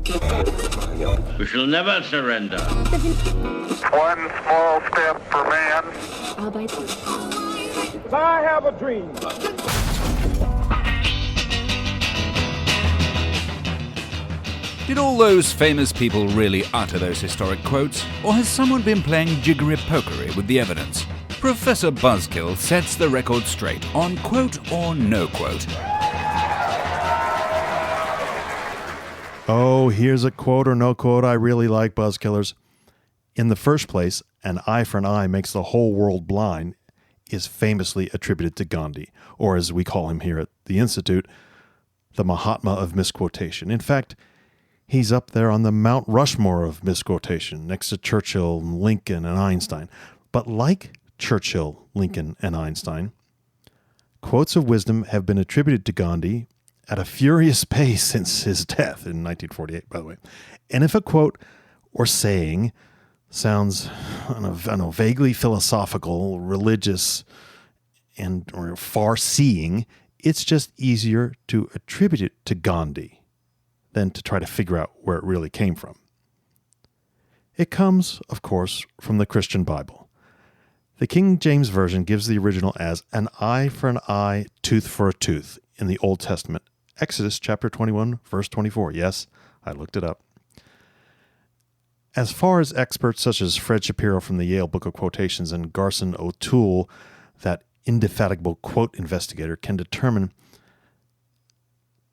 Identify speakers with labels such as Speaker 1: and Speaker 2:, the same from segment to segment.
Speaker 1: We shall never surrender.
Speaker 2: One small step for man.
Speaker 3: I have a dream.
Speaker 4: Did all those famous people really utter those historic quotes, or has someone been playing jiggery-pokery with the evidence? Professor Buzzkill sets the record straight on quote or no quote.
Speaker 5: Oh, here's a quote or no quote I really like, Buzzkillers. In the first place, an eye for an eye makes the whole world blind is famously attributed to Gandhi, or as we call him here at the Institute, the Mahatma of misquotation. In fact, he's up there on the Mount Rushmore of misquotation, next to Churchill, Lincoln, and Einstein. But like Churchill, Lincoln, and Einstein, quotes of wisdom have been attributed to Gandhi at a furious pace since his death in 1948, by the way. And if a quote or saying sounds, I don't know, vaguely philosophical, religious, or far-seeing, it's just easier to attribute it to Gandhi than to try to figure out where it really came from. It comes, of course, from the Christian Bible. The King James Version gives the original as an eye for an eye, tooth for a tooth in the Old Testament. Exodus chapter 21, verse 24. Yes, I looked it up. As far as experts such as Fred Shapiro from the Yale Book of Quotations and Garson O'Toole, that indefatigable quote investigator, can determine,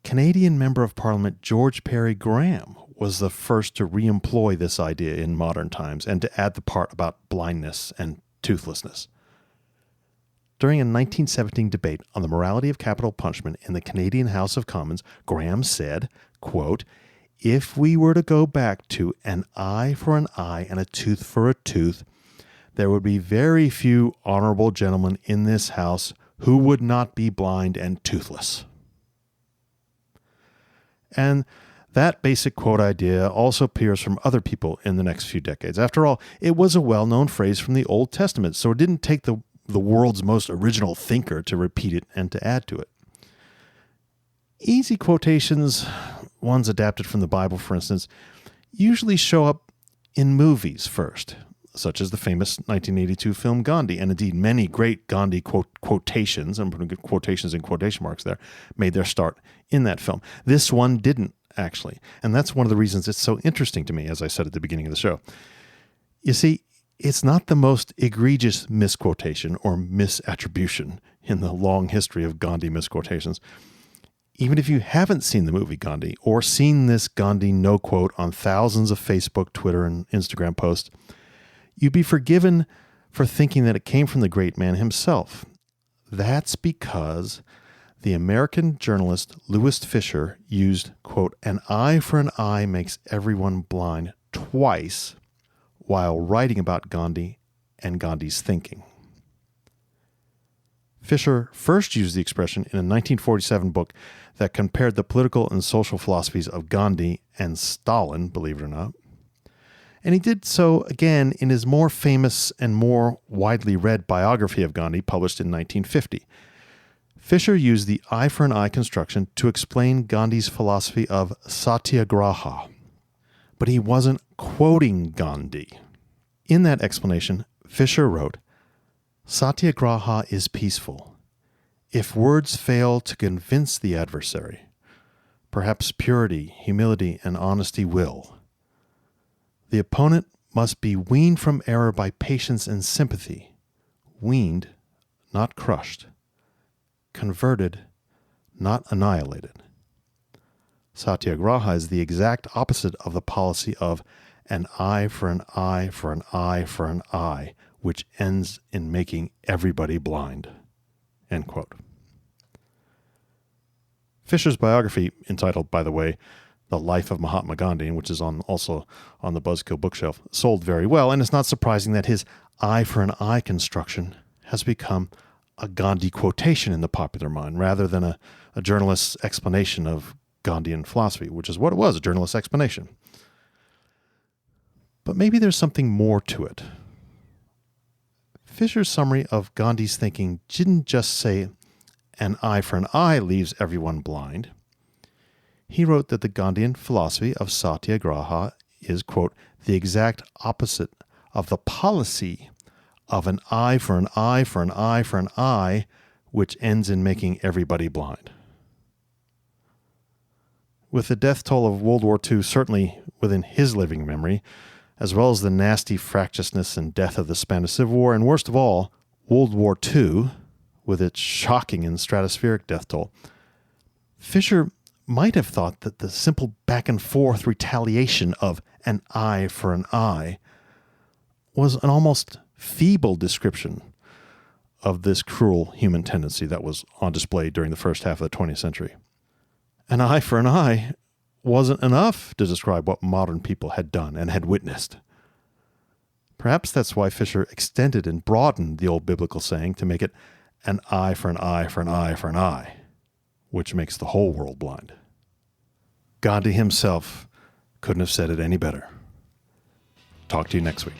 Speaker 5: Canadian Member of Parliament George Perry Graham was the first to re-employ this idea in modern times and to add the part about blindness and toothlessness. During a 1917 debate on the morality of capital punishment in the Canadian House of Commons, Graham said, quote, if we were to go back to an eye for an eye and a tooth for a tooth, there would be very few honorable gentlemen in this House who would not be blind and toothless. And that basic quote idea also appears from other people in the next few decades. After all, it was a well-known phrase from the Old Testament, so it didn't take the world's most original thinker to repeat it and to add to it. Easy quotations, ones adapted from the Bible, for instance, usually show up in movies first, such as the famous 1982 film Gandhi, and indeed many great Gandhi quotations, I'm putting quotations in quotation marks there, made their start in that film. This one didn't, actually, and that's one of the reasons it's so interesting to me, as I said at the beginning of the show. You see, it's not the most egregious misquotation or misattribution in the long history of Gandhi misquotations. Even if you haven't seen the movie Gandhi or seen this Gandhi no quote on thousands of Facebook, Twitter, and Instagram posts, you'd be forgiven for thinking that it came from the great man himself. That's because the American journalist Louis Fischer used, quote, an eye for an eye makes everyone blind twice while writing about Gandhi and Gandhi's thinking. Fischer first used the expression in a 1947 book that compared the political and social philosophies of Gandhi and Stalin, believe it or not. And he did so again in his more famous and more widely read biography of Gandhi, published in 1950. Fischer used the eye for an eye construction to explain Gandhi's philosophy of satyagraha. But he wasn't quoting Gandhi. In that explanation, Fischer wrote, Satyagraha is peaceful. If words fail to convince the adversary, perhaps purity, humility, and honesty will. The opponent must be weaned from error by patience and sympathy. Weaned, not crushed. Converted, not annihilated. Satyagraha is the exact opposite of the policy of an eye for an eye for an eye for an eye, which ends in making everybody blind. End quote. Fischer's biography, entitled, by the way, The Life of Mahatma Gandhi, which is also on the Buzzkill bookshelf, sold very well, and it's not surprising that his eye for an eye construction has become a Gandhi quotation in the popular mind, rather than a journalist's explanation of Gandhian philosophy, which is what it was, a journalist's explanation. But maybe there's something more to it. Fischer's summary of Gandhi's thinking didn't just say an eye for an eye leaves everyone blind. he wrote that the Gandhian philosophy of satyagraha is, quote, the exact opposite of the policy of an eye for an eye for an eye for an eye, which ends in making everybody blind. With the death toll of World War II certainly within his living memory, as well as the nasty fractiousness and death of the Spanish Civil War, and worst of all, World War II, with its shocking and stratospheric death toll, Fischer might have thought that the simple back-and-forth retaliation of an eye for an eye was an almost feeble description of this cruel human tendency that was on display during the first half of the 20th century. An eye for an eye wasn't enough to describe what modern people had done and had witnessed. Perhaps that's why Fischer extended and broadened the old biblical saying to make it an eye for an eye for an eye for an eye, which makes the whole world blind. Gandhi himself couldn't have said it any better. Talk to you next week.